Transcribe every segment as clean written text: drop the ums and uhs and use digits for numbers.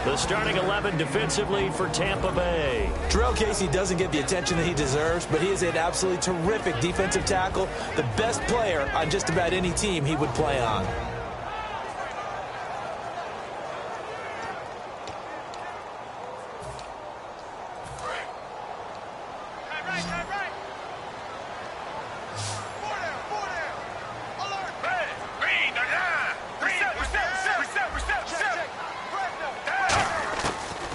The starting 11 defensively for Tampa Bay. Terrell Casey doesn't get the attention that he deserves, but he is an absolutely terrific defensive tackle, the best player on just about any team he would play on.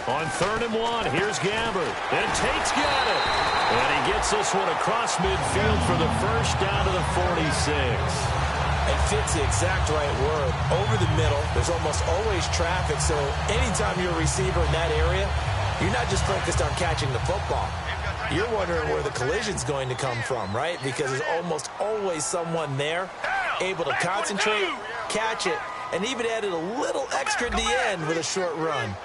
On 3rd and 1, here's Gabbert. And Tate's got it. And he gets this one across midfield for the first down to the 46. It fits the exact right word. Over the middle, there's almost always traffic, so anytime you're a receiver in that area, you're not just focused on catching the football. You're wondering where the collision's going to come from, right? Because there's almost always someone there able to concentrate, catch it, and even added a little extra at the end with a short run.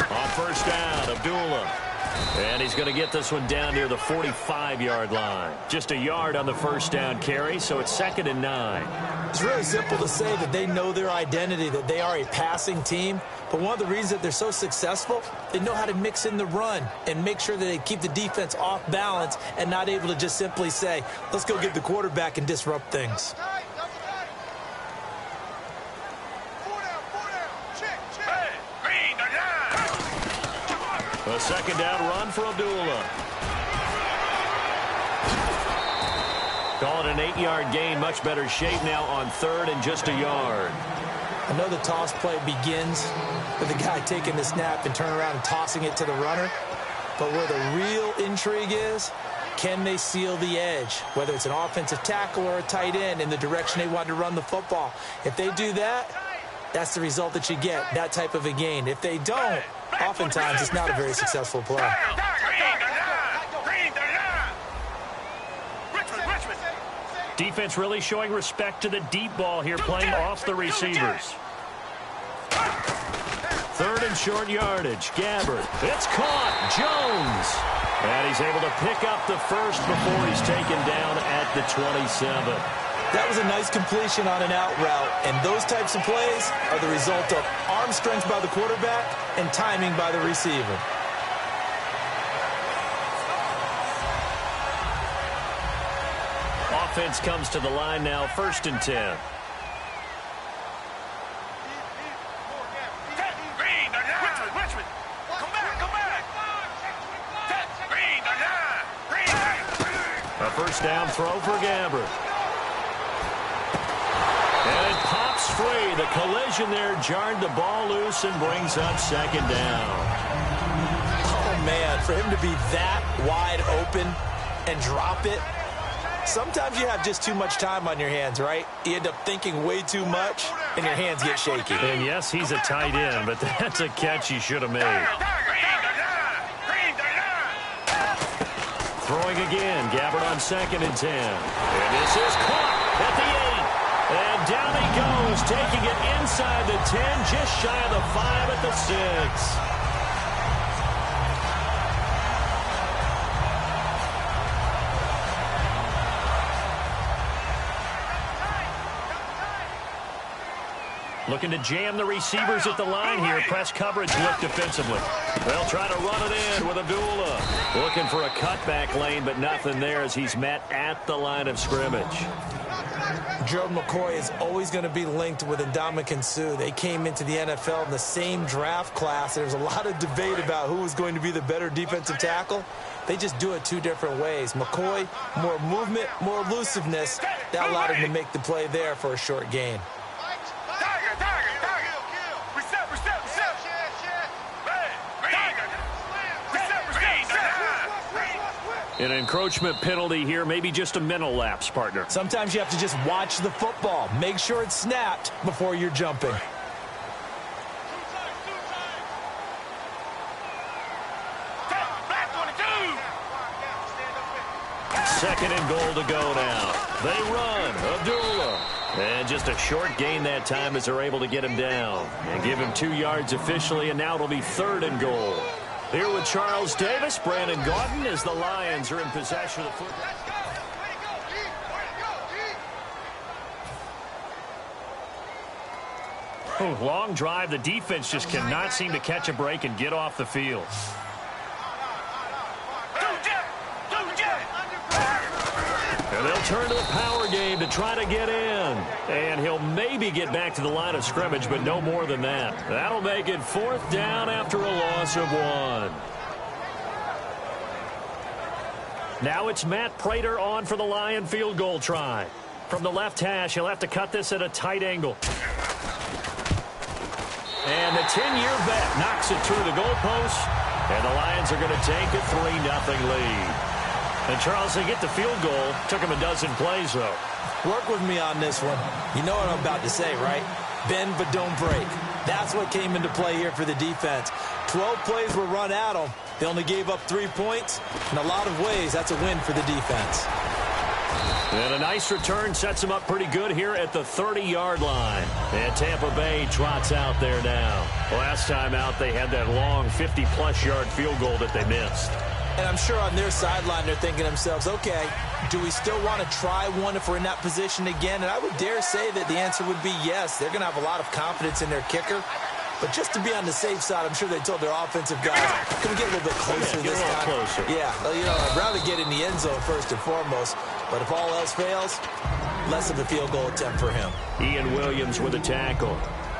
On 1st down, Abdullah. And he's going to get this one down near the 45-yard line. Just a yard on the 1st down carry, so it's 2nd and 9. It's really simple to say that they know their identity, that they are a passing team. But one of the reasons that they're so successful, they know how to mix in the run and make sure that they keep the defense off balance and not able to just simply say, let's go get the quarterback and disrupt things. A 2nd down run for Abdullah. Call it an 8-yard gain. Much better shape now on 3rd and just a yard. I know the toss play begins with the guy taking the snap and turning around and tossing it to the runner. But where the real intrigue is, can they seal the edge? Whether it's an offensive tackle or a tight end in the direction they want to run the football. If they do that, that's the result that you get, that type of a gain. If they don't, oftentimes it's not a very successful play. Defense really showing respect to the deep ball here, playing off the receivers. 3rd and short yardage. Gabbert. It's caught. Jones. And he's able to pick up the first before he's taken down at the 27. That was a nice completion on an out route, and those types of plays are the result of arm strength by the quarterback and timing by the receiver. Offense comes to the line now, 1st and 10. A 1st down throw for Gabbert. And it pops free. The collision there jarred the ball loose and brings up 2nd down. Oh, man, for him to be that wide open and drop it, sometimes you have just too much time on your hands, right? You end up thinking way too much, and your hands get shaky. And, yes, he's a tight end, but that's a catch he should have made. Throwing again. Gabbert on 2nd and 10. And this is caught at the 8. And down he goes, taking it inside the 10, just shy of the 5 at the 6. Looking to jam the receivers at the line here. Press coverage look defensively. They'll try to run it in with Abdullah. Looking for a cutback lane, but nothing there as he's met at the line of scrimmage. Gerald McCoy is always going to be linked with Ndamukong Suh. They came into the NFL in the same draft class. There's a lot of debate about who was going to be the better defensive tackle. They just do it 2 different ways. McCoy, more movement, more elusiveness. That allowed him to make the play there for a short gain. An encroachment penalty here, maybe just a mental lapse, partner. Sometimes you have to just watch the football. Make sure it's snapped before you're jumping. 2nd and goal to go now. They run. Abdullah. And just a short gain that time as they're able to get him down. And give him 2 yards officially, and now it'll be 3rd and goal. Here with Charles Davis, Brandon Gaudin, as the Lions are in possession of the football. Ooh, long drive. The defense just cannot seem to catch a break and get off the field. And they'll turn to the power game to try to get in. And he'll maybe get back to the line of scrimmage, but no more than that. That'll make it 4th down after a loss of 1. Now it's Matt Prater on for the Lion field goal try. From the left hash, he'll have to cut this at a tight angle. And the 10-year vet knocks it through the goalpost. And the Lions are going to take a 3-0 lead. And, Charles, they get the field goal. Took him a dozen plays, though. Work with me on this one. You know what I'm about to say, right? Bend but don't break. That's what came into play here for the defense. 12 plays were run at them. They only gave up 3 points. In a lot of ways, that's a win for the defense. And a nice return sets them up pretty good here at the 30-yard line. And Tampa Bay trots out there now. Last time out, they had that long 50-plus yard field goal that they missed. And I'm sure on their sideline, they're thinking to themselves, okay, do we still want to try one if we're in that position again? And I would dare say that the answer would be yes. They're going to have a lot of confidence in their kicker. But just to be on the safe side, I'm sure they told their offensive guys, can we get a little bit closer this time? Closer. Yeah, well, you know, I'd rather get in the end zone first and foremost. But if all else fails, less of a field goal attempt for him. Ian Williams with a tackle.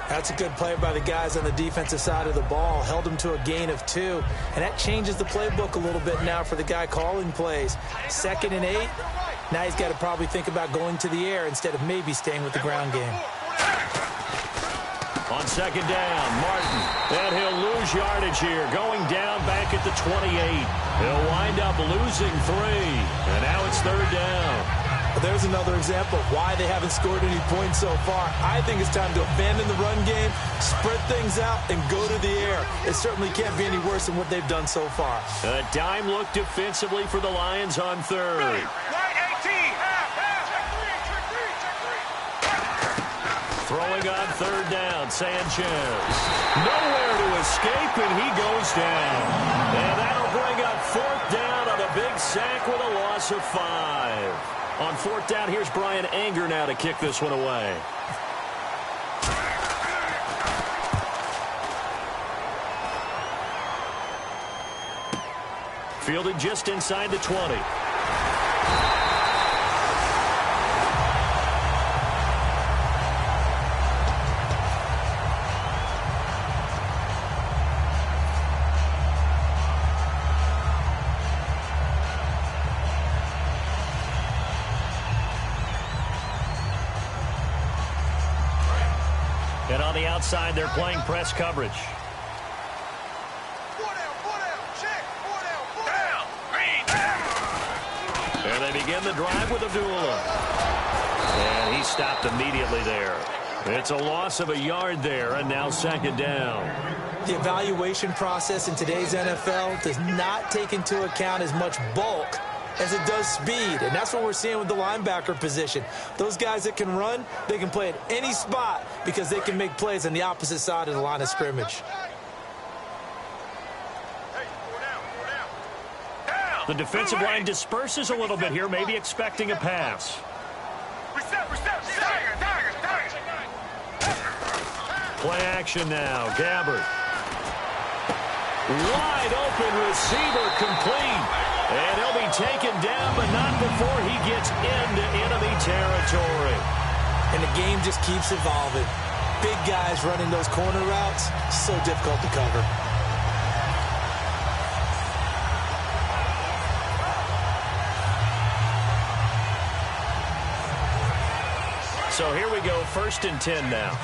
That's a good play by the guys on the defensive side of the ball. Held him to a gain of 2. And that changes the playbook a little bit now for the guy calling plays. 2nd and 8. Now he's got to probably think about going to the air instead of maybe staying with the ground game. On 2nd down, Martin. And he'll lose yardage here. Going down back at the 28. He'll wind up losing 3. And now it's 3rd down. There's another example of why they haven't scored any points so far. I think it's time to abandon the run game, spread things out, and go to the air. It certainly can't be any worse than what they've done so far. A dime look defensively for the Lions on 3rd. Throwing on 3rd down, Sanchez. Nowhere to escape, and he goes down. And that'll bring up 4th down on a big sack with a loss of 5. On 4th down, here's Brian Anger now to kick this one away. Fielded just inside the 20. And on the outside, they're playing press coverage. And they begin the drive with Abdullah. And he stopped immediately there. It's a loss of a yard there, and now 2nd down. The evaluation process in today's NFL does not take into account as much bulk as it does speed, and that's what we're seeing with the linebacker position. Those guys that can run, they can play at any spot because they can make plays on the opposite side of the line of scrimmage. The defensive line disperses a little bit here, maybe expecting a pass. Play action now, Gabbert. Wide open receiver, complete. And he'll be taken down, but not before he gets into enemy territory. And the game just keeps evolving. Big guys running those corner routes, so difficult to cover. So here we go, 1st and 10 now.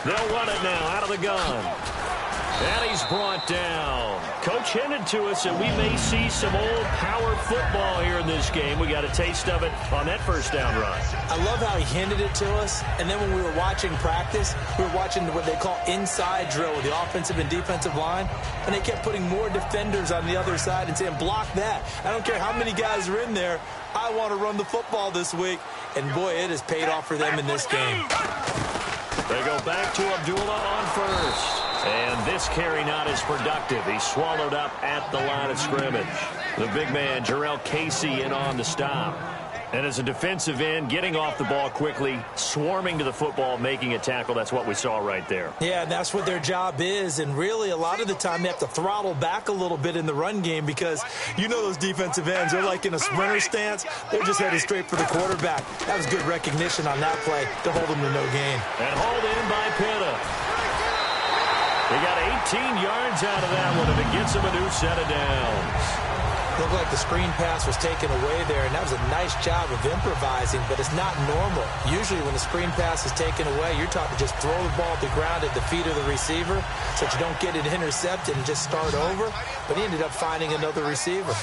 They'll run it now out of the gun. And he's brought down. Coach hinted to us that we may see some old power football here in this game. We got a taste of it on that 1st down run. I love how he hinted it to us. And then when we were watching practice, we were watching what they call inside drill with the offensive and defensive line. And they kept putting more defenders on the other side and saying, block that. I don't care how many guys are in there. I want to run the football this week. And, boy, it has paid off for them in this game. They go back to Abdullah on 1st. And this carry not as productive. He's swallowed up at the line of scrimmage. The big man, Jarrell Casey, in on the stop. And as a defensive end, getting off the ball quickly, swarming to the football, making a tackle, that's what we saw right there. Yeah, and that's what their job is. And really, a lot of the time, they have to throttle back a little bit in the run game because you know those defensive ends, they're like in a sprinter stance. They're just headed straight for the quarterback. That was good recognition on that play to hold them to no gain. And hauled in by Pitta. They got 18 yards out of that one, and it gets them a new set of downs. Looked like the screen pass was taken away there, and that was a nice job of improvising, but it's not normal. Usually when the screen pass is taken away, you're taught to just throw the ball at the ground at the feet of the receiver so that you don't get it intercepted and just start over, but he ended up finding another receiver.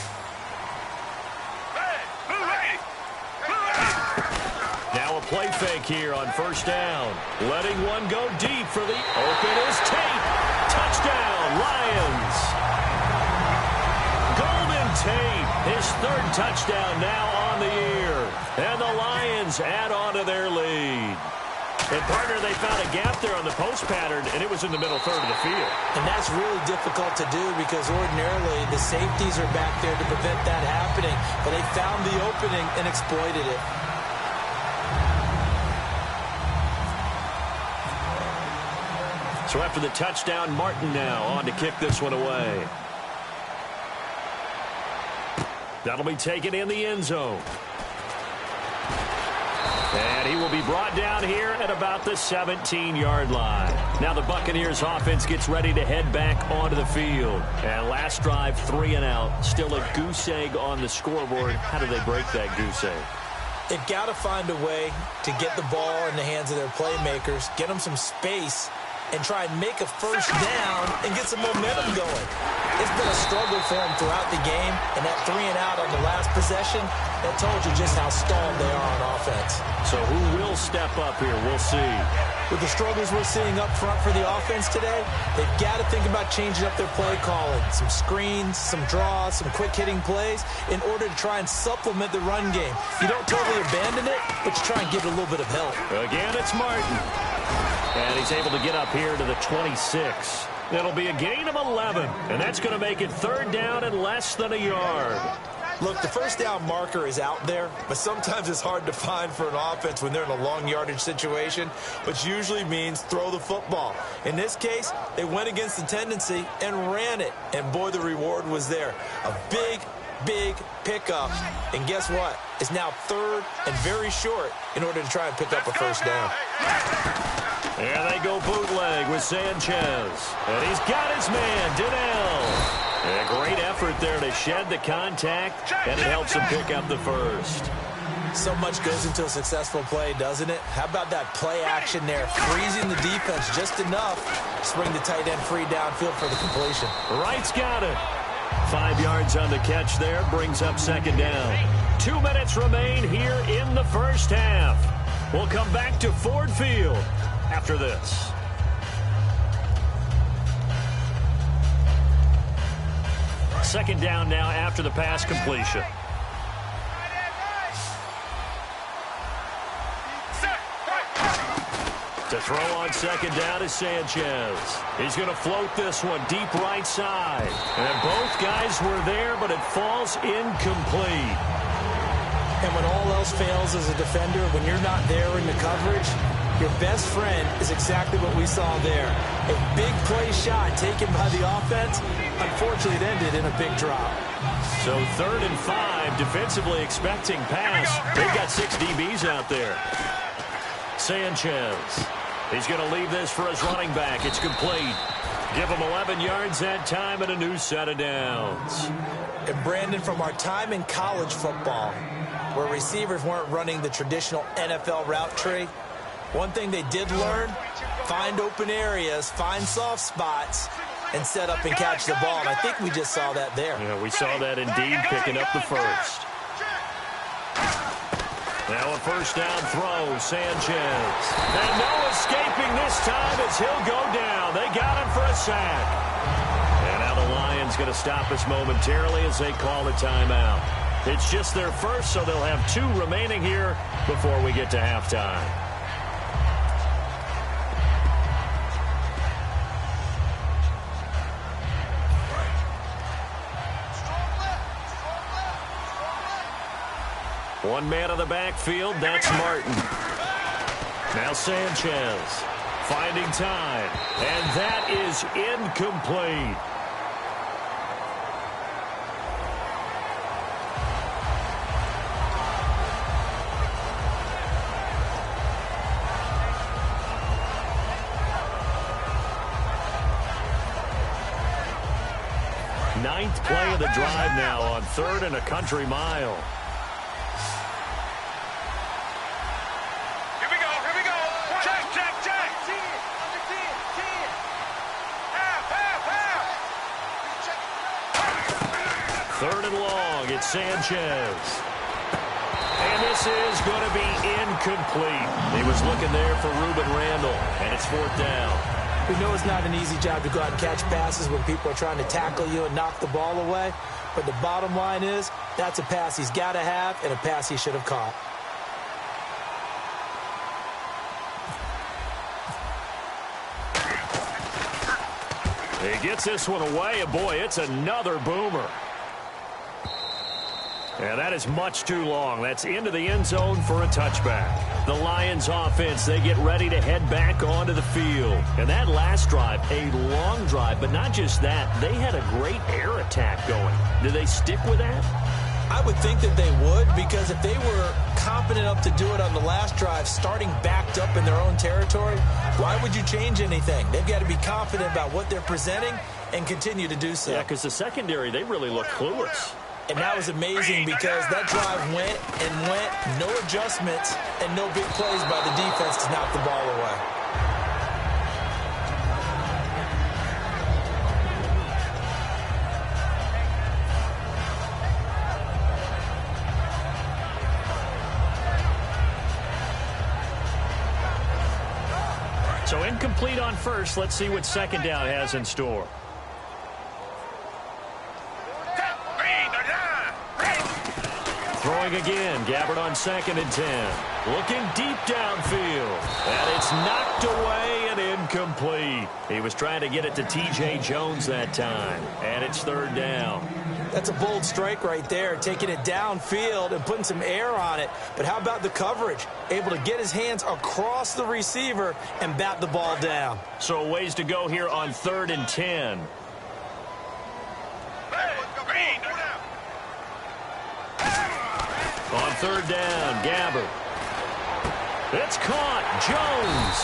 Now a play fake here on first down. Letting one go deep for the open is Tate. Touchdown, Lions. Tate, his third touchdown now on the year. And the Lions add on to their lead. And, partner, they found a gap there on the post pattern, and it was in the middle third of the field. And that's really difficult to do because ordinarily the safeties are back there to prevent that happening. But they found the opening and exploited it. So after the touchdown, Martin now on to kick this one away. That'll be taken in the end zone. And he will be brought down here at about the 17-yard line. Now the Buccaneers offense gets ready to head back onto the field. And last drive, 3 and out. Still a goose egg on the scoreboard. How do they break that goose egg? They've got to find a way to get the ball in the hands of their playmakers, get them some space, and try and make a first down and get some momentum going. It's been a struggle for them throughout the game, and that 3 and out on the last possession, that told you just how stalled they are on offense. So who will step up here? We'll see. With the struggles we're seeing up front for the offense today, they've got to think about changing up their play calling. Some screens, some draws, some quick-hitting plays in order to try and supplement the run game. You don't totally abandon it, but you try and give it a little bit of help. Again, it's Martin. And he's able to get up here to the 26. It'll be a gain of 11, and that's going to make it third down and less than a yard. Look, the first down marker is out there, but sometimes it's hard to find for an offense when they're in a long yardage situation, which usually means throw the football. In this case, they went against the tendency and ran it, and boy, the reward was there. A big pickup, and guess what? It's now third and very short in order to try and pick up a first down. And they go bootleg with Sanchez. And he's got his man, Donnell. And a great effort there to shed the contact, and it helps him pick up the first. So much goes into a successful play, doesn't it? How about that play action there? Freezing the defense just enough to bring the tight end free downfield for the completion. Wright's got it. 5 yards on the catch there, brings up second down. 2 minutes remain here in the first half. We'll come back to Ford Field after this. Second down now after the pass completion. To throw on second down is Sanchez. He's going to float this one deep right side. And both guys were there, but it falls incomplete. And when all else fails as a defender, when you're not there in the coverage, your best friend is exactly what we saw there. A big play shot taken by the offense. Unfortunately, it ended in a big drop. So 3rd and 5, defensively expecting pass. They've got 6 DBs out there. Sanchez. He's going to leave this for his running back. It's complete. Give him 11 yards that time and a new set of downs. And Brandon, from our time in college football, where receivers weren't running the traditional NFL route tree, one thing they did learn, find open areas, find soft spots, and set up and catch the ball. And I think we just saw that there. Yeah, we saw that indeed, picking up the first. Now a first down throw, Sanchez. And no escaping this time as he'll go down. They got him for a sack. And now the Lions going to stop us momentarily as they call a timeout. It's just their first, so they'll have 2 remaining here before we get to halftime. One man on the backfield, that's Martin. Now Sanchez finding time, and that is incomplete. Ninth play of the drive now on 3rd and a country mile. Here we go. Check. 10, under 10. Half. 3rd and long, it's Sanchez. And this is going to be incomplete. He was looking there for Ruben Randall, and it's 4th down. We know it's not an easy job to go out and catch passes when people are trying to tackle you and knock the ball away. But the bottom line is, that's a pass he's got to have and a pass he should have caught. He gets this one away, and boy, it's another boomer. Yeah, that is much too long. That's into the end zone for a touchback. The Lions offense, they get ready to head back onto the field. And that last drive, a long drive, but not just that. They had a great air attack going. Do they stick with that? I would think that they would, because if they were competent enough to do it on the last drive, starting backed up in their own territory, why would you change anything? They've got to be confident about what they're presenting and continue to do so. Yeah, because the secondary, they really look clueless. And that was amazing because that drive went, no adjustments, and no big plays by the defense to knock the ball away. So incomplete on first. Let's see what 2nd down has in store. Throwing again, Gabbert on 2nd and 10. Looking deep downfield. And it's knocked away and incomplete. He was trying to get it to T.J. Jones that time. And it's 3rd down. That's a bold strike right there, taking it downfield and putting some air on it. But how about the coverage? Able to get his hands across the receiver and bat the ball down. So ways to go here on 3rd and 10. On 3rd down, Gabbert. It's caught. Jones.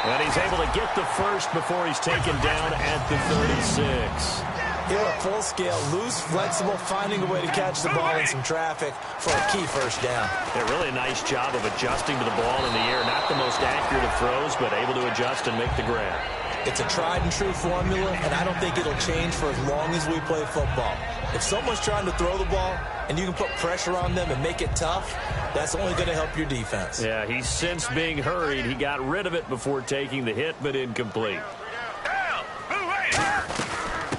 And he's able to get the first before he's taken down at the 36. Here at full scale, loose, flexible, finding a way to catch the ball in some traffic for a key 1st down. Yeah, really a nice job of adjusting to the ball in the air. Not the most accurate of throws, but able to adjust and make the grab. It's a tried and true formula, and I don't think it'll change for as long as we play football. If someone's trying to throw the ball and you can put pressure on them and make it tough, that's only going to help your defense. Yeah, he's since being hurried. He got rid of it before taking the hit, but incomplete.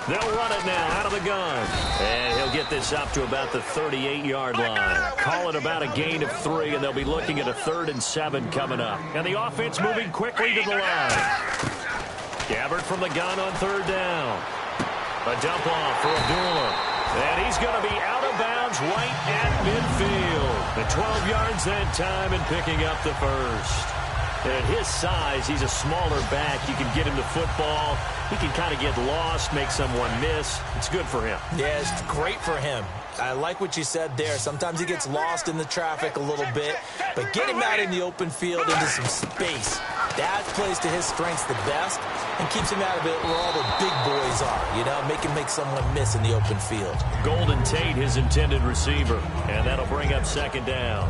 They'll run it now out of the gun. And he'll get this up to about the 38-yard line. Call it about a gain of 3, and they'll be looking at a 3rd and 7 coming up. And the offense moving quickly to the line. Gabbert from the gun on 3rd down. A dump off for Abdullah. And he's going to be out of bounds right at midfield. The 12 yards that time and picking up the first. And at his size, he's a smaller back. You can get him the football. He can kind of get lost, make someone miss. It's good for him. Yeah, it's great for him. I like what you said there. Sometimes he gets lost in the traffic a little bit, but get him out in the open field into some space. That plays to his strengths the best and keeps him out of it where all the big boys are, you know, make him make someone miss in the open field. Golden Tate, his intended receiver, and that'll bring up 2nd down.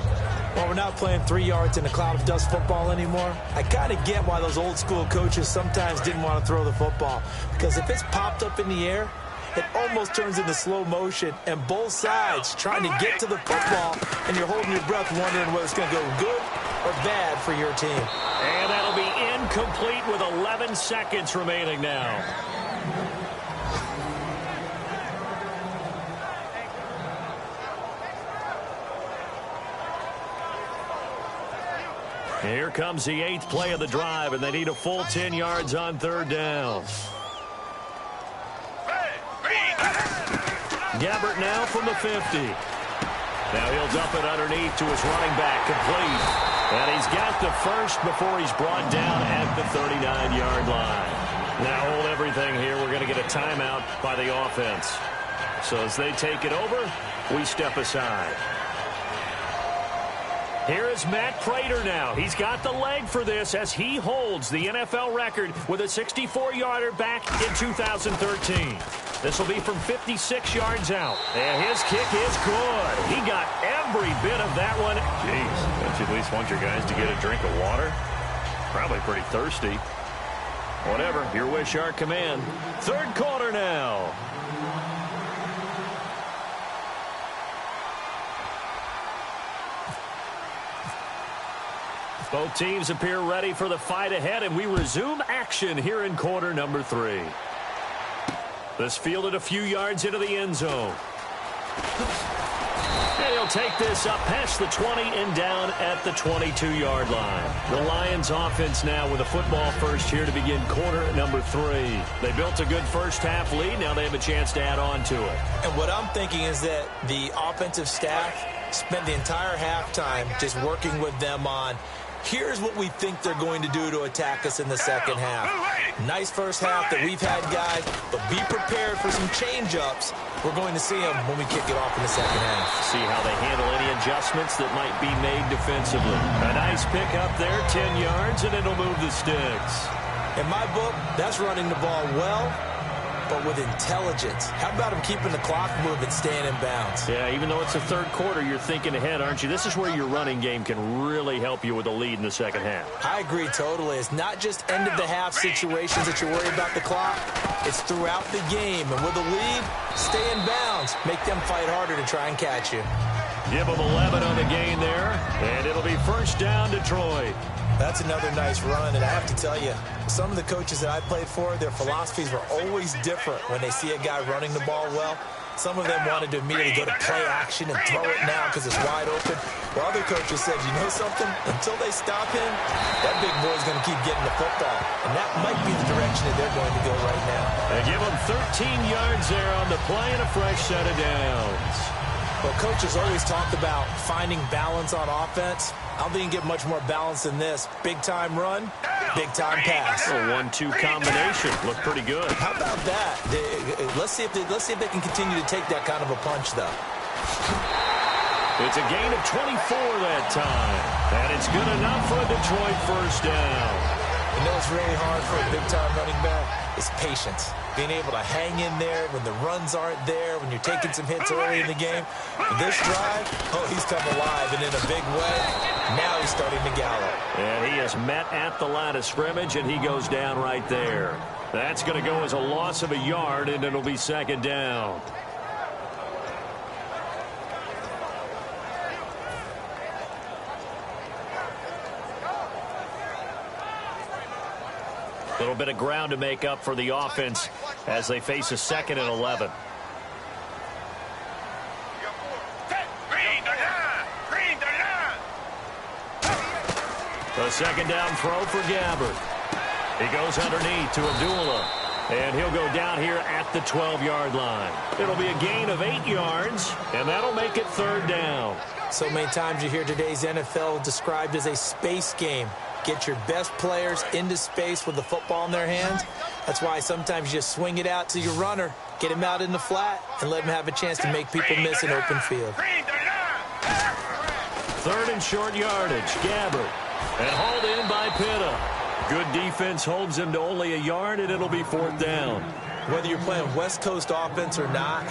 Well, we're not playing 3 yards in a cloud of dust football anymore. I kind of get why those old school coaches sometimes didn't want to throw the football, because if it's popped up in the air, it almost turns into slow motion, and both sides trying to get to the football, and you're holding your breath wondering whether it's going to go good or bad for your team. And that'll be incomplete with 11 seconds remaining now. Here comes the 8th play of the drive, and they need a full 10 yards on 3rd down. Gabbert now from the 50. Now he'll dump it underneath to his running back, complete. And he's got the first before he's brought down at the 39-yard line. Now hold everything here. We're going to get a timeout by the offense. So as they take it over, we step aside. Here is Matt Prater now. He's got the leg for this as he holds the NFL record with a 64-yarder back in 2013. This will be from 56 yards out. And his kick is good. He got every bit of that one. Jeez, don't you at least want your guys to get a drink of water? Probably pretty thirsty. Whatever, your wish, our command. Third quarter now. Both teams appear ready for the fight ahead, and we resume action here in quarter number 3. This fielded a few yards into the end zone. And he'll take this up past the 20 and down at the 22-yard line. The Lions offense now with a football first here to begin quarter number 3. They built a good first-half lead. Now they have a chance to add on to it. And what I'm thinking is that the offensive staff spent the entire halftime just working with them on here's what we think they're going to do to attack us in the second half. Nice first half that we've had, guys, but be prepared for some change-ups. We're going to see them when we kick it off in the second half. See how they handle any adjustments that might be made defensively. A nice pick up there, 10 yards, and it'll move the sticks. In my book, that's running the ball well, but with intelligence. How about him keeping the clock moving, staying in bounds? Yeah, even though it's the third quarter, you're thinking ahead, aren't you? This is where your running game can really help you with a lead in the second half. I agree totally. It's not just end-of-the-half situations that you worry about the clock. It's throughout the game. And with a lead, stay in bounds. Make them fight harder to try and catch you. Give them 11 on the gain there, and it'll be first down Detroit. That's another nice run, and I have to tell you, some of the coaches that I played for, their philosophies were always different when they see a guy running the ball well. Some of them wanted to immediately go to play action and throw it now because it's wide open. While other coaches said, you know something? Until they stop him, that big boy's going to keep getting the football. And that might be the direction that they're going to go right now. They give him 13 yards there on the play and a fresh set of downs. Well, coaches always talk about finding balance on offense. I don't think you can get much more balance than this. Big-time run, big-time pass. A 1-2 combination. Looked pretty good. How about that? Let's see if they can continue to take that kind of a punch, though. It's a gain of 24 that time. And it's good enough for a Detroit first down. You know what's really hard for a big-time running back? It's patience. Being able to hang in there when the runs aren't there, when you're taking some hits early in the game. But this drive, he's come alive, and in a big way, now he's starting to gallop. And he is met at the line of scrimmage, and he goes down right there. That's going to go as a loss of a yard, and it'll be second down. A little bit of ground to make up for the offense as they face a 2nd and 11. A second down throw for Gabbard. He goes underneath to Abdullah. And he'll go down here at the 12-yard line. It'll be a gain of 8 yards, and that'll make it third down. So many times you hear today's NFL described as a space game. Get your best players into space with the football in their hands. That's why sometimes you just swing it out to your runner, get him out in the flat, and let him have a chance to make people miss an open field. Third and short yardage, Gabbard. And hauled in by Pitta. Good defense holds him to only a yard, and it'll be fourth down. Whether you're playing West Coast offense or not,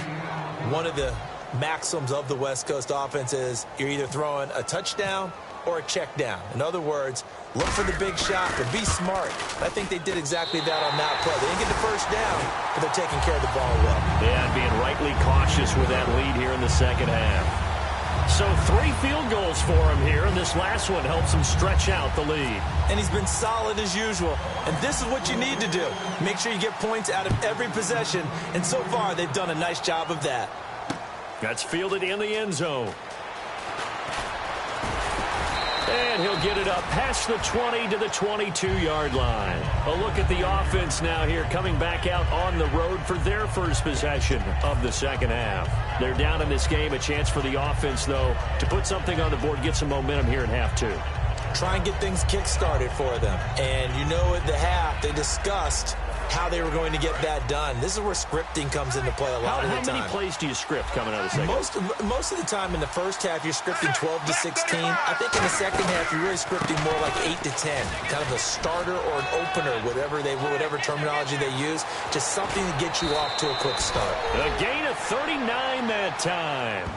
one of the maxims of the West Coast offense is you're either throwing a touchdown or a check down. In other words, look for the big shot, but be smart. I think they did exactly that on that play. They didn't get the first down, but they're taking care of the ball well. Yeah, being rightly cautious with that lead here in the second half. So 3 field goals for him here, and this last one helps him stretch out the lead. And he's been solid as usual. And this is what you need to do. Make sure you get points out of every possession. And so far, they've done a nice job of that. That's fielded in the end zone. And he'll get it up past the 20 to the 22-yard line. A look at the offense now here, coming back out on the road for their first possession of the second half. They're down in this game. A chance for the offense, though, to put something on the board, get some momentum here in half two. Try and get things kick-started for them. And you know at the half, they discussed how they were going to get that done. This is where scripting comes into play a lot of the time. How many plays do you script coming out of the second? Most of the time in the first half, you're scripting 12 to 16. I think in the second half, you're really scripting more like 8 to 10. Kind of a starter or an opener, whatever terminology they use. Just something to get you off to a quick start. A gain of 39 that time.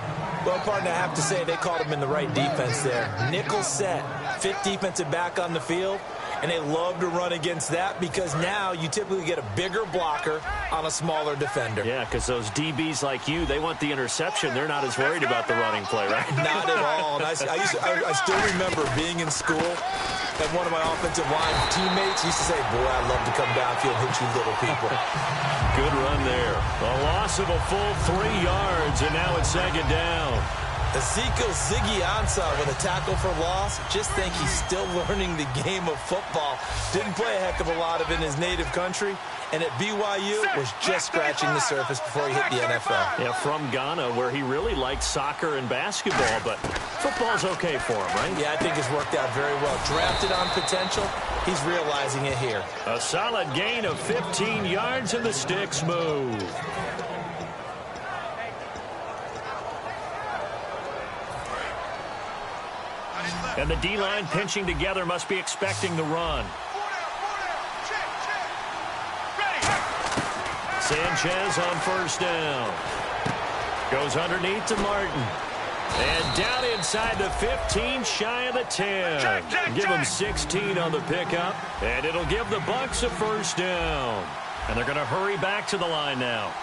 Well, partner, I have to say they caught him in the right defense there. Nickel set, fifth defensive back on the field. And they love to run against that because now you typically get a bigger blocker on a smaller defender. Yeah, because those DBs like you, they want the interception. They're not as worried about the running play, right? Not at all. And I still remember being in school, and one of my offensive line teammates used to say, boy, I'd love to come downfield and hit you little people. Good run there. A loss of a full 3 yards, and now it's second down. Ezekiel Ziggy Ansah with a tackle for loss. Just think he's still learning the game of football. Didn't play a heck of a lot of it in his native country. And at BYU, was just scratching the surface before he hit the NFL. Yeah, from Ghana, where he really liked soccer and basketball, but football's okay for him, right? Yeah, I think it's worked out very well. Drafted on potential, he's realizing it here. A solid gain of 15 yards, and the sticks move. And the D-line pinching together must be expecting the run. Sanchez on first down. Goes underneath to Martin. And down inside the 15, shy of the 10. Give him 16 on the pickup. And it'll give the Bucs a first down. And they're going to hurry back to the line now.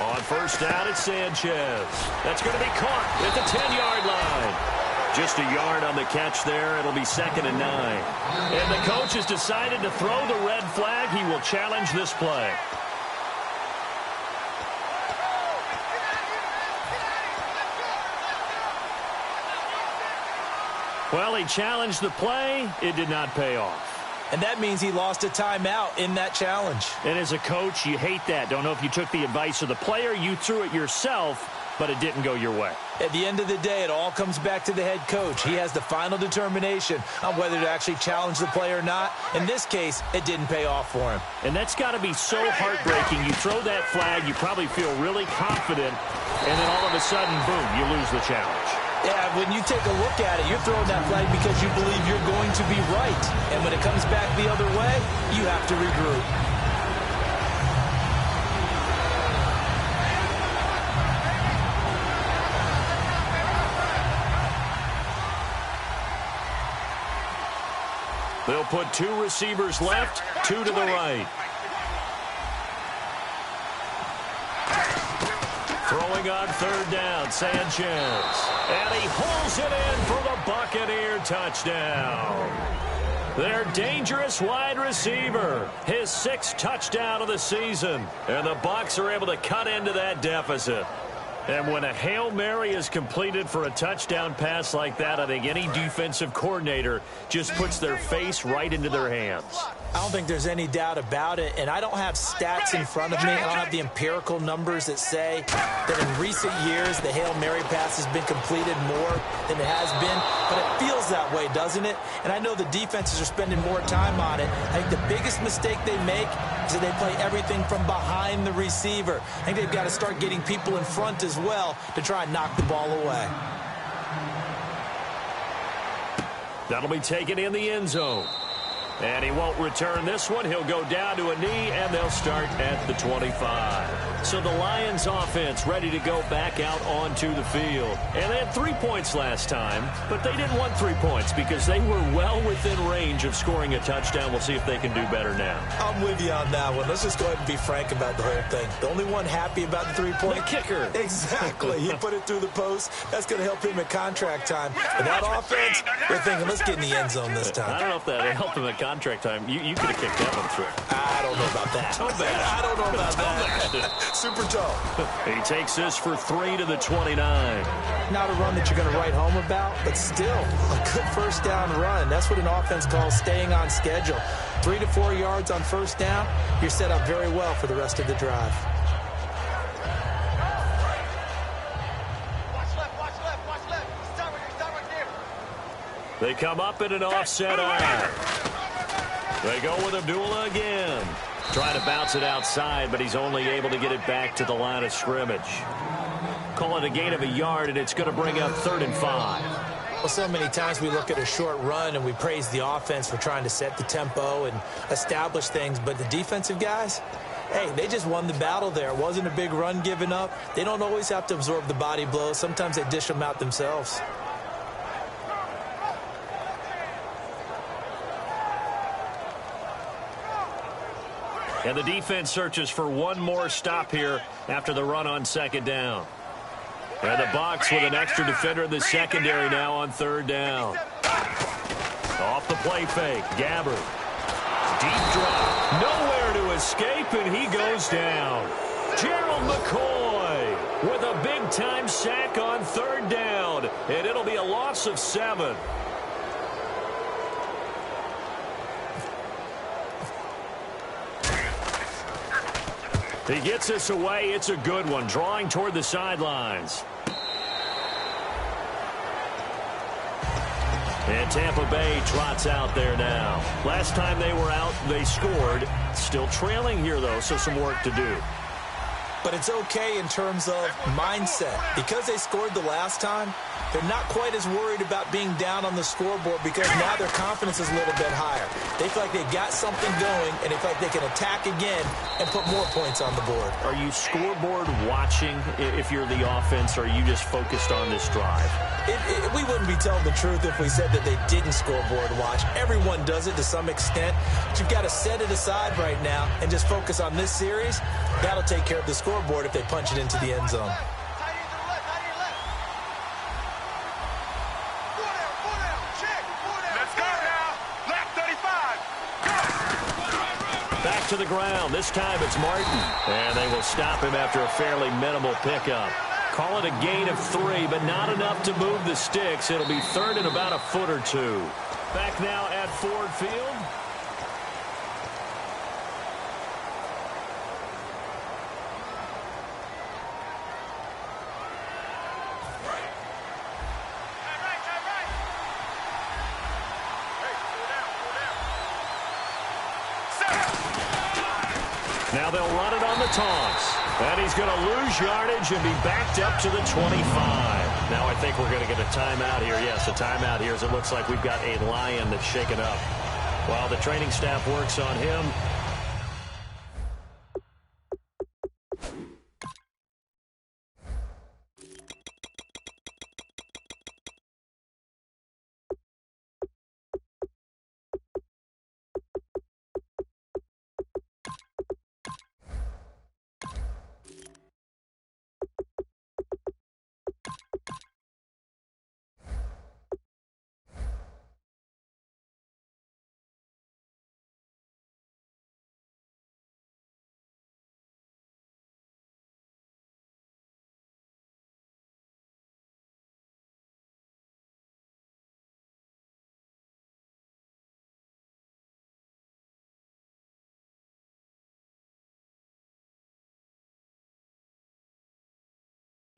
On first down, it's Sanchez. That's going to be caught at the 10-yard line. Just a yard on the catch there. It'll be 2nd and 9. And the coach has decided to throw the red flag. He will challenge this play. Well, he challenged the play. It did not pay off. And that means he lost a timeout in that challenge. And as a coach, you hate that. Don't know if you took the advice of the player. You threw it yourself, but it didn't go your way. At the end of the day, it all comes back to the head coach. He has the final determination on whether to actually challenge the play or not. In this case, it didn't pay off for him. And that's got to be so heartbreaking. You throw that flag, you probably feel really confident, and then all of a sudden, boom, you lose the challenge. Yeah, when you take a look at it, you're throwing that flag because you believe you're going to be right. And when it comes back the other way, you have to regroup. They'll put 2 receivers left, 2 to the right. Throwing on third down, Sanchez. And he holds it in for the Buccaneer touchdown. Their dangerous wide receiver, his 6th touchdown of the season. And the Bucs are able to cut into that deficit. And when a Hail Mary is completed for a touchdown pass like that, I think any defensive coordinator just puts their face right into their hands. I don't think there's any doubt about it, and I don't have stats in front of me. I don't have the empirical numbers that say that in recent years the Hail Mary pass has been completed more than it has been, but it feels that way, doesn't it? And I know the defenses are spending more time on it. I think the biggest mistake they make is that they play everything from behind the receiver. I think they've got to start getting people in front as well to try and knock the ball away. That'll be taken in the end zone. And he won't return this one. He'll go down to a knee, and they'll start at the 25. So the Lions offense ready to go back out onto the field. And they had 3 points last time, but they didn't want 3 points because they were well within range of scoring a touchdown. We'll see if they can do better now. I'm with you on that one. Let's just go ahead and be frank about the whole thing. The only one happy about the 3-point. The kicker. Exactly. He put it through the post. That's going to help him at contract time. But that offense, they're thinking, let's get in the end zone this time. I don't know if that helped him at contract contract time. You could have kicked that one through. I don't know about that. I don't know about that. Super toe. He takes this for 3 to the 29. Not a run that you're going to write home about, but still a good first down run. That's what an offense calls staying on schedule. 3 to 4 yards on first down, you're set up very well for the rest of the drive. They come up in an offset eye. They go with Abdullah again. Trying to bounce it outside, but he's only able to get it back to the line of scrimmage. Call it a gain of a yard, and it's going to bring up 3rd and 5. Well, so many times we look at a short run and we praise the offense for trying to set the tempo and establish things, but the defensive guys, hey, they just won the battle there. It wasn't a big run given up. They don't always have to absorb the body blows. Sometimes they dish them out themselves. And the defense searches for one more stop here after the run on 2nd down. And the Bucs with an extra defender in the secondary now on 3rd down. Off the play fake, Gabbard. Deep drop, nowhere to escape, and he goes down. Gerald McCoy with a big-time sack on 3rd down, and it'll be a loss of 7. He gets this away. It's a good one, drawing toward the sidelines. And Tampa Bay trots out there now. Last time they were out, they scored. Still trailing here, though, so some work to do. But it's okay in terms of mindset. Because they scored the last time, they're not quite as worried about being down on the scoreboard because now their confidence is a little bit higher. They feel like they've got something going, and they feel like they can attack again and put more points on the board. Are you scoreboard watching if you're the offense, or are you just focused on this drive? We wouldn't be telling the truth if we said that they didn't scoreboard watch. Everyone does it to some extent. But you've got to set it aside right now and just focus on this series. That'll take care of the scoreboard if they punch it into the end zone. Back to the ground. This time it's Martin. And they will stop him after a fairly minimal pickup. Call it a gain of 3, but not enough to move the sticks. It'll be 3rd and about a foot or 2. Back now at Ford Field. Now they'll run it on the toss. And he's going to lose yardage and be backed up to the 25. Now I think we're going to get a timeout here. Yes, a timeout here as it looks like we've got a lion that's shaken up. While the training staff works on him.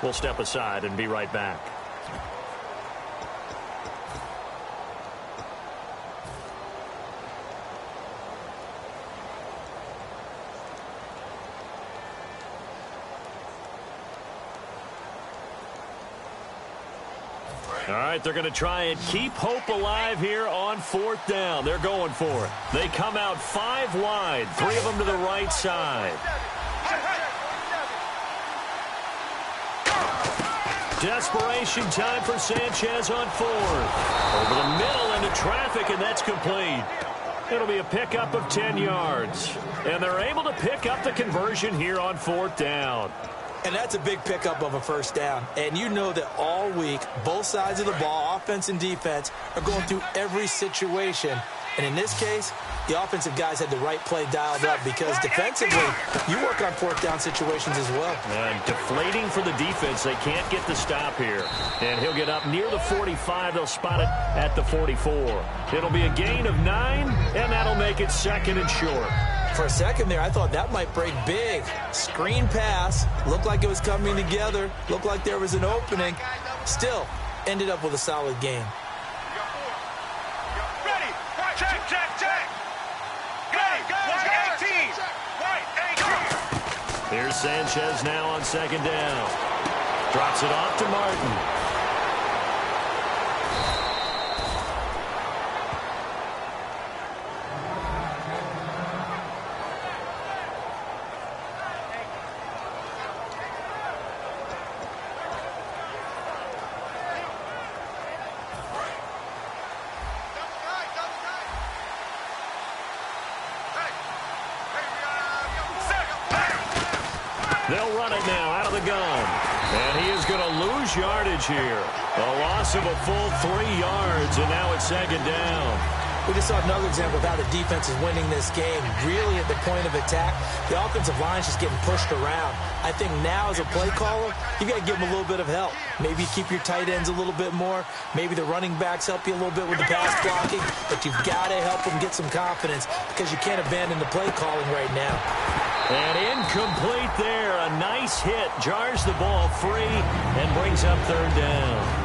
We'll step aside and be right back. All right, they're going to try and keep hope alive here on 4th down. They're going for it. They come out 5 wide, 3 of them to the right side. Desperation time for Sanchez on 4th. Over the middle into traffic, and that's complete. It'll be a pickup of 10 yards. And they're able to pick up the conversion here on 4th down. And that's a big pickup of a first down. And you know that all week, both sides of the ball, offense and defense, are going through every situation And in this case, the offensive guys had the right play dialed up because defensively, you work on fourth down situations as well. And deflating for the defense. They can't get the stop here. And he'll get up near the 45. They'll spot it at the 44. It'll be a gain of 9, and that'll make it 2nd and short. For a second there, I thought that might break big. Screen pass. Looked like it was coming together. Looked like there was an opening. Still, ended up with a solid gain. Ready. Check, check, check. White 18. White 18. Here's Sanchez now on 2nd down. Drops it off to Martin. They'll run it now out of the gun. And he is going to lose yardage here. A loss of a full 3 yards, and now it's 2nd down. We just saw another example of how the defense is winning this game. Really at the point of attack, the offensive line is just getting pushed around. I think now as a play caller, you got to give them a little bit of help. Maybe keep your tight ends a little bit more. Maybe the running backs help you a little bit with the pass blocking. But you've got to help them get some confidence because you can't abandon the play calling right now. And incomplete there. A nice hit. Jars the ball free and brings up 3rd down.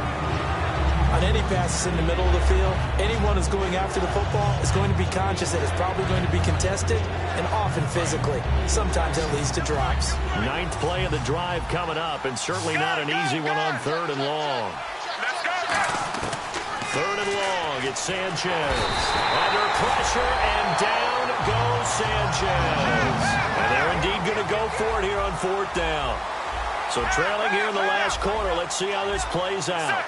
On any passes in the middle of the field, anyone who's going after the football is going to be conscious that it's probably going to be contested and often physically. Sometimes that leads to drops. 9th play of the drive coming up, and certainly not an easy one on 3rd and long. 3rd and long, it's Sanchez. Under pressure, and down goes Sanchez. And they're indeed going to go for it here on 4th down. So trailing here in the last quarter, let's see how this plays out.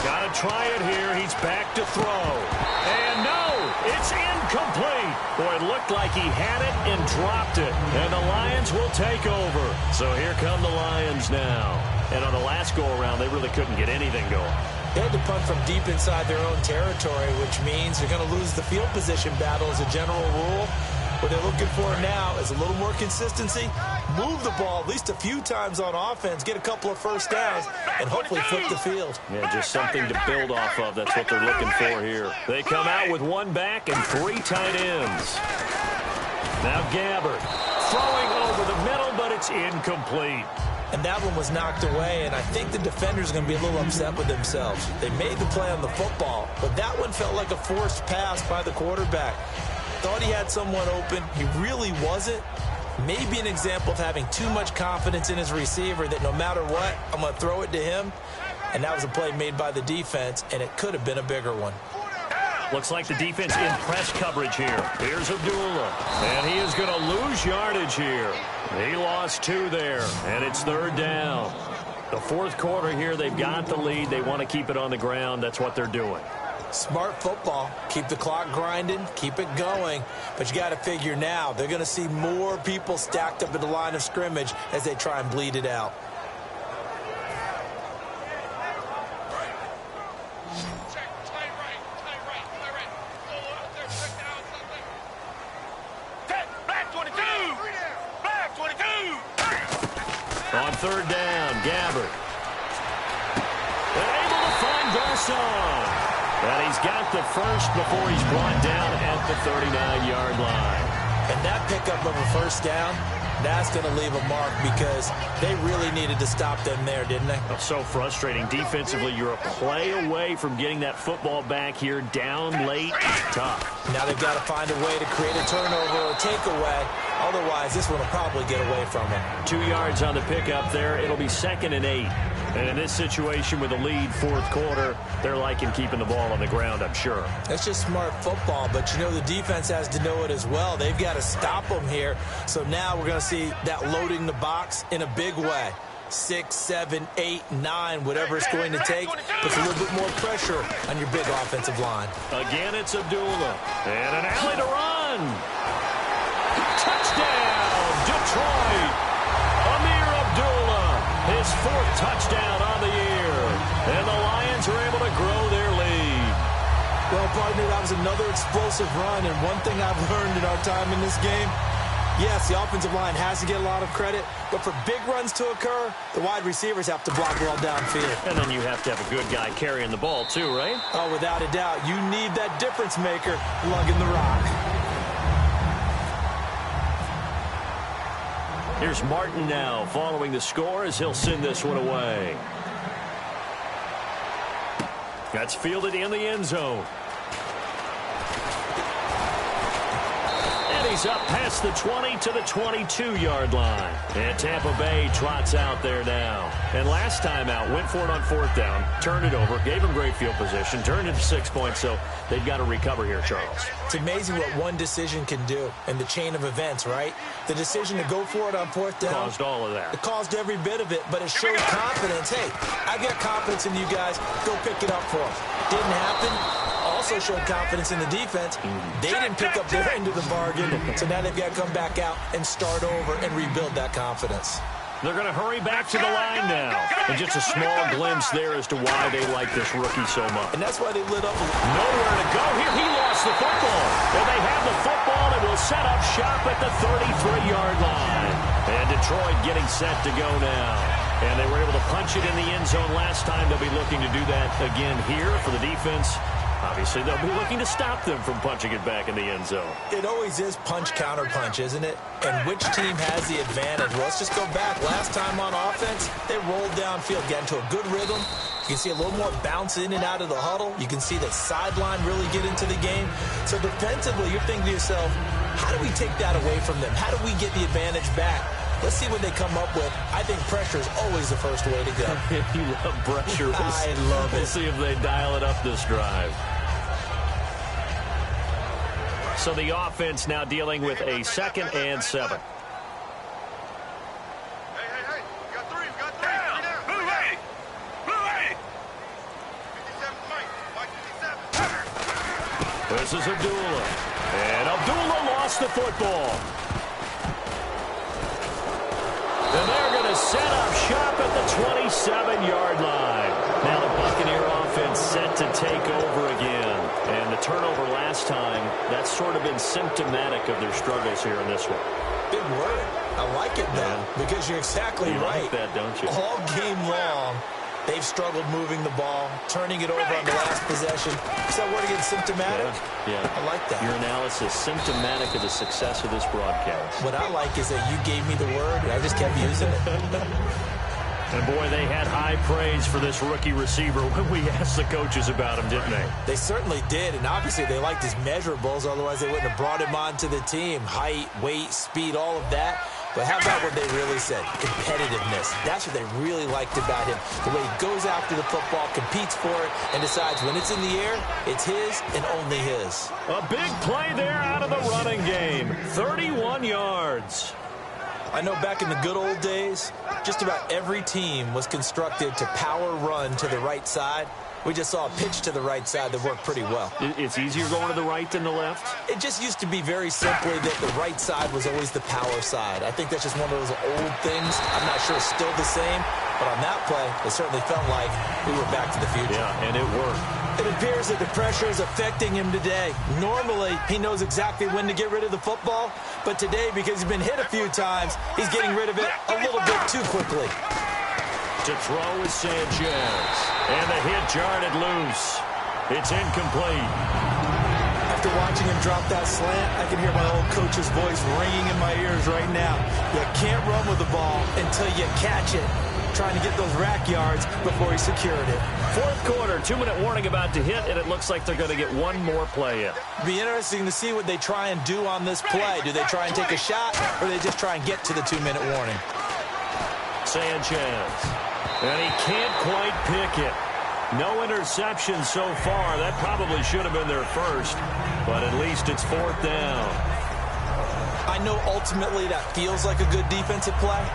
Got to try it here. He's back to throw. And no, it's incomplete. Boy, it looked like he had it and dropped it. And the Lions will take over. So here come the Lions now. And on the last go-around, they really couldn't get anything going. They had to punt from deep inside their own territory, which means they're going to lose the field position battle as a general rule. What they're looking for now is a little more consistency, move the ball at least a few times on offense, get a couple of first downs, and hopefully flip the field. Yeah, just something to build off of. That's what they're looking for here. They come out with 1 back and 3 tight ends. Now Gabbert throwing over the middle, but it's incomplete. And that one was knocked away, and I think the defenders are going to be a little upset with themselves. They made the play on the football, but that one felt like a forced pass by the quarterback. Thought he had someone open. He really wasn't. Maybe an example of having too much confidence in his receiver that no matter what, I'm going to throw it to him. And that was a play made by the defense, and it could have been a bigger one. Looks like the defense in press coverage here. Here's Abdullah. And he is going to lose yardage here. He lost 2 there, and it's 3rd down. The 4th quarter here, they've got the lead. They want to keep it on the ground. That's what they're doing. Smart football. Keep the clock grinding. Keep it going. But you got to figure now, they're going to see more people stacked up at the line of scrimmage as they try and bleed it out. On 3rd down, Gabbert. And able to find Garcon. And he's got the first before he's brought down at the 39-yard line. And that pickup of a first down, that's going to leave a mark because they really needed to stop them there, didn't they? Oh, so frustrating. Defensively, you're a play away from getting that football back here down late. Tough. Now they've got to find a way to create a turnover or a takeaway. Otherwise, this one will probably get away from them. 2 yards on the pickup there. It'll be 2nd and 8. And in this situation with a lead 4th quarter, they're liking keeping the ball on the ground, I'm sure. That's just smart football, but you know the defense has to know it as well. They've got to stop them here. So now we're going to see that loading the box in a big way. 6, 7, 8, 9, whatever it's going to take, puts a little bit more pressure on your big offensive line. Again, it's Abdullah. And an alley to run. Touchdown, Detroit. Abdullah, his 4th touchdown on the year. Well, partner, that was another explosive run, and one thing I've learned in our time in this game, yes, the offensive line has to get a lot of credit, but for big runs to occur, the wide receivers have to block well downfield. And then you have to have a good guy carrying the ball too, right? Oh, without a doubt. You need that difference maker lugging the rock. Here's Martin now following the score as he'll send this one away. That's fielded in the end zone. And he's up past the 20 to the 22-yard line. And Tampa Bay trots out there now. And last time out, went for it on 4th down, turned it over, gave him great field position, turned it to 6 points, so they've got to recover here, Charles. It's amazing what one decision can do in the chain of events, right? The decision to go for it on 4th down. Caused all of that. It caused every bit of it, but it showed confidence. Hey, I've got confidence in you guys. Go pick it up for us. Didn't happen. Also showed confidence in the defense. They didn't pick up their end of the bargain, so now they've got to come back out and start over and rebuild that confidence. They're going to hurry back to the line now. And just a small glimpse there as to why they like this rookie so much. And that's why they lit up. Nowhere to go here. He lost the football. And they have the football and will set up shop at the 33-yard line. And Detroit getting set to go now. And they were able to punch it in the end zone last time. They'll be looking to do that again here for the defense. Obviously, they'll be looking to stop them from punching it back in the end zone. It always is punch-counter-punch, isn't it? And which team has the advantage? Well, let's just go back. Last time on offense, they rolled downfield, got into a good rhythm. You can see a little more bounce in and out of the huddle. You can see the sideline really get into the game. So defensively, you're thinking to yourself, how do we take that away from them? How do we get the advantage back? Let's see what they come up with. I think pressure is always the first way to go. You love pressure. I love it. We'll see if they dial it up this drive. So the offense now dealing with a 2nd and 7. Hey, you got three, down. Blue 80. Blue 80. 57, Mike 57. This is Abdullah. And Abdullah lost the football. And they're going to set up shop at the 27-yard line. Now the Buccaneer offense set to take over again. And the turnover last time, that's sort of been symptomatic of their struggles here in this one. Big word. I like it, though, because you're exactly right. You like that, don't you? All game long, they've struggled moving the ball, turning it over on the last possession. Is that word again, symptomatic? Yeah. I like that. Your analysis, symptomatic of the success of this broadcast. What I like is that you gave me the word, and I just kept using it. And, boy, they had high praise for this rookie receiver when we asked the coaches about him, didn't they? They certainly did, and obviously they liked his measurables. Otherwise, they wouldn't have brought him onto the team. Height, weight, speed, all of that. But how about what they really said? Competitiveness. That's what they really liked about him. The way he goes after the football, competes for it, and decides when it's in the air, it's his and only his. A big play there out of the running game. 31 yards. I know back in the good old days, just about every team was constructed to power run to the right side. We just saw a pitch to the right side that worked pretty well. It's easier going to the right than the left? It just used to be very simply that the right side was always the power side. I think that's just one of those old things. I'm not sure it's still the same, but on that play, it certainly felt like we were back to the future. Yeah, and it worked. It appears that the pressure is affecting him today. Normally, he knows exactly when to get rid of the football, but today, because he's been hit a few times, he's getting rid of it a little bit too quickly. To throw is Sanchez. And the hit jarred it loose. It's incomplete. After watching him drop that slant, I can hear my old coach's voice ringing in my ears right now. You can't run with the ball until you catch it. Trying to get those rack yards before he secured it. 4th quarter, 2-minute warning about to hit, and it looks like they're going to get one more play in. It'll be interesting to see what they try and do on this play. Do they try and take a shot, or do they just try and get to the 2-minute warning? Sanchez. And he can't quite pick it. No interception so far. That probably should have been their first, but at least it's 4th down. I know ultimately that feels like a good defensive play,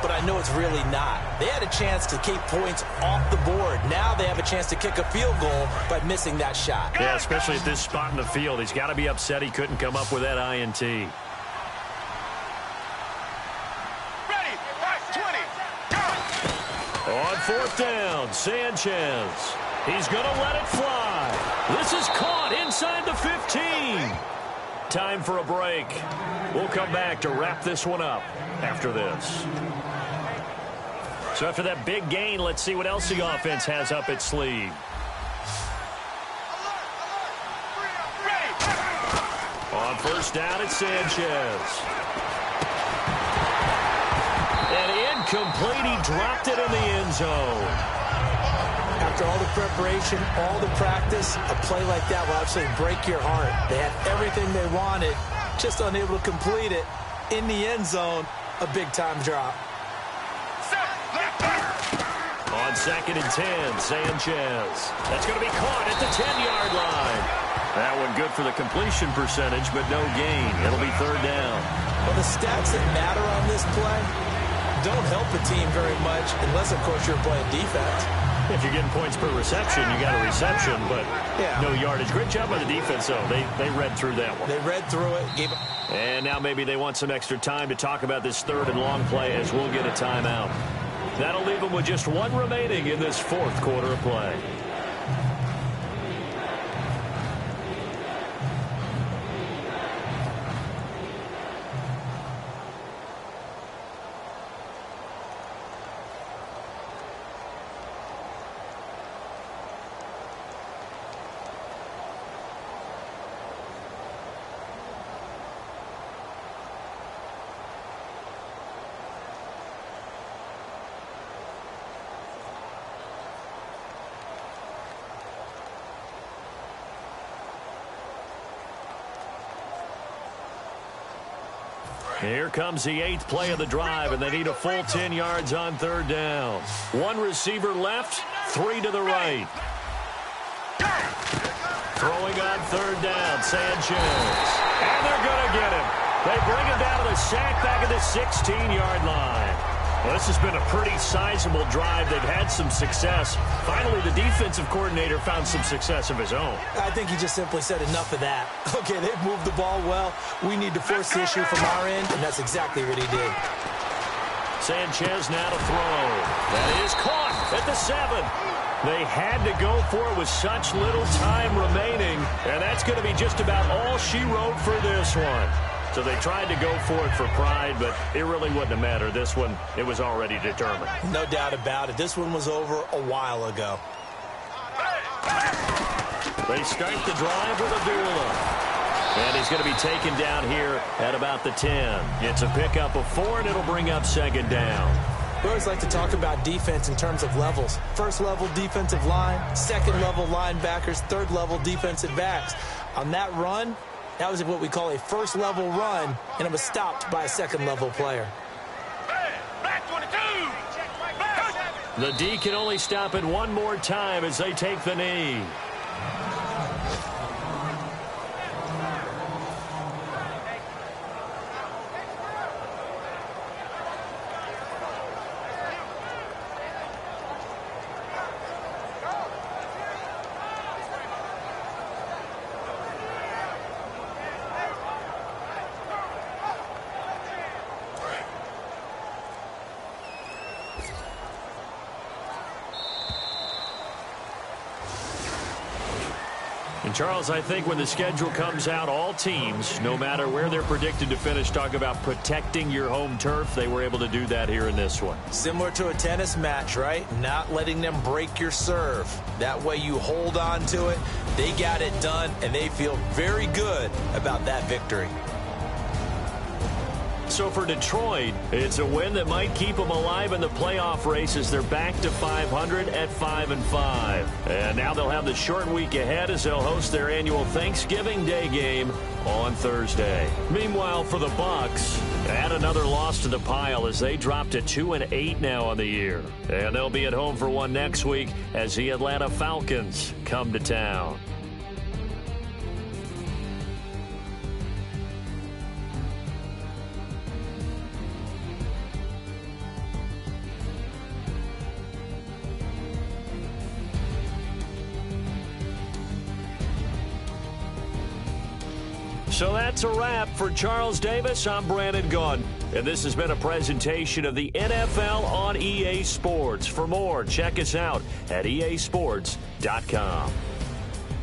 but I know it's really not. They had a chance to keep points off the board. Now they have a chance to kick a field goal by missing that shot. Yeah, especially at this spot in the field. He's got to be upset he couldn't come up with that INT. Ready, 5-20, go! On 4th down, Sanchez. He's going to let it fly. This is caught inside the 15. Time for a break. We'll come back to wrap this one up after this. So after that big gain, let's see what else the offense has up its sleeve. On first down, it's Sanchez. And incomplete. He dropped it in the end zone. After all the preparation, all the practice, a play like that will absolutely break your heart. They had everything they wanted, just unable to complete it. In the end zone, a big-time drop. On 2nd and 10, Sanchez. That's going to be caught at the 10-yard line. That one good for the completion percentage, but no gain. It'll be 3rd down. Well, the stats that matter on this play don't help a team very much unless, of course, you're playing defense. If you're getting points per reception, you got a reception, but no yardage. Great job by the defense, though. They read through that one. They read through it. And now maybe they want some extra time to talk about this 3rd and long play as we'll get a timeout. That'll leave them with just one remaining in this 4th quarter of play. Here comes the 8th play of the drive, and they need a full 10 yards on 3rd down. One receiver left, 3 to the right. Throwing on 3rd down, Sanchez. And they're going to get him. They bring him down to the sack back at the 16-yard line. Well, this has been a pretty sizable drive. They've had some success. Finally, the defensive coordinator found some success of his own. I think he just simply said enough of that. Okay, they've moved the ball well. We need to force the issue from our end, and that's exactly what he did. Sanchez now to throw. That is caught at the 7. They had to go for it with such little time remaining, and that's going to be just about all she wrote for this one. So they tried to go for it for pride, but it really wouldn't have mattered. This one, it was already determined. No doubt about it. This one was over a while ago. They start the drive with Abdullah. And he's going to be taken down here at about the 10. It's a pickup of 4, and it'll bring up 2nd down. We always like to talk about defense in terms of levels. 1st level defensive line, 2nd level linebackers, 3rd level defensive backs. On that run, that was what we call a 1st level run, and it was stopped by a 2nd level player. The D can only stop it one more time as they take the knee. And, Charles, I think when the schedule comes out, all teams, no matter where they're predicted to finish, talk about protecting your home turf. They were able to do that here in this one. Similar to a tennis match, right? Not letting them break your serve. That way you hold on to it. They got it done, and they feel very good about that victory. So for Detroit, it's a win that might keep them alive in the playoff race as they're back to 500 at 5-5. And now they'll have the short week ahead as they'll host their annual Thanksgiving Day game on Thursday. Meanwhile, for the Bucs, add another loss to the pile as they drop to 2-8 now on the year. And they'll be at home for one next week as the Atlanta Falcons come to town. So that's a wrap for Charles Davis. I'm Brandon Gaudin, and this has been a presentation of the NFL on EA Sports. For more, check us out at easports.com.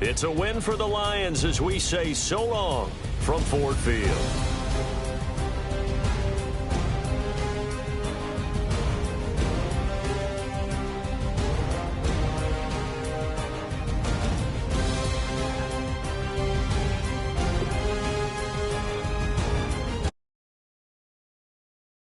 It's a win for the Lions as we say so long from Ford Field.